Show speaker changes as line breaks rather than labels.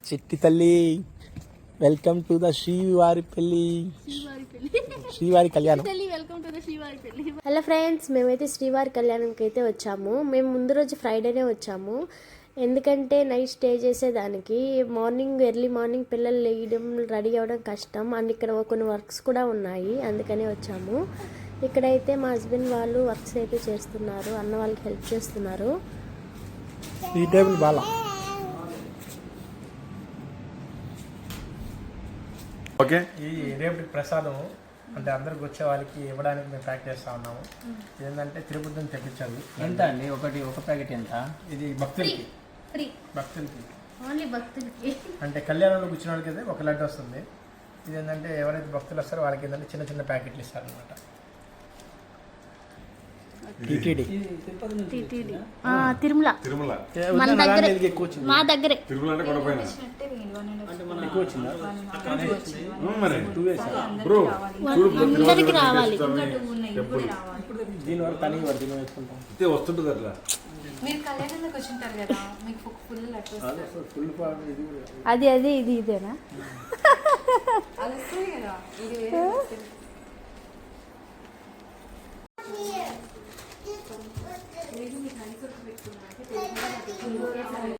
చిట్టి తల్లి welcome to the శ్రీవారి పెళ్లి శ్రీవారి కళ్యాణం.
హలో ఫ్రెండ్స్, మేమైతే శ్రీవారి కళ్యాణంకి అయితే వచ్చాము. మేము ముందు రోజు ఫ్రైడేనే వచ్చాము, ఎందుకంటే నైట్ స్టే చేసేదానికి. ఎర్లీ మార్నింగ్ పిల్లలు లేయడం రెడీ అవ్వడం కష్టం, అండ్ ఇక్కడ కొన్ని వర్క్స్ కూడా ఉన్నాయి, అందుకనే వచ్చాము. ఇక్కడైతే మా హస్బెండ్ వాళ్ళు వర్క్స్ అయితే చేస్తున్నారు, అన్న వాళ్ళకి హెల్ప్ చేస్తున్నారు.
ఈ టేబుల్ బాగా
ఓకే.
ఈ రేపటి ప్రసాదం అంటే అందరికి వచ్చే వాళ్ళకి ఇవ్వడానికి మేము ప్యాక్ చేస్తా ఉన్నాము. ఏంటంటే తిరుపతి నుంచి తెప్పించాలి.
ఎంత అండి ఒక ప్యాకెట్ ఎంత?
ఇది భక్తులకి
ఓన్లీ భక్తులకి
అంటే కళ్యాణంలో కూర్చున్న వాళ్ళకి అయితే ఒక లడ్డు వస్తుంది. ఇది ఏంటంటే ఎవరైతే భక్తులు వస్తారో వాళ్ళకి ఏంటంటే చిన్న చిన్న ప్యాకెట్లు ఇస్తారనమాట.
తిరుమల మన దగ్గర, మా దగ్గరే. అందరికి రావాలి.
దీనివల్ల తని వేసుకుంటాం
వస్తుంటుంది అట్లా.
మీరు కళ్యాణంలోకి వచ్చింటారు కదా, మీకు ఫుల్
అది ఇది ఇదేనా?
అది వస్తుంది కదా, ఇది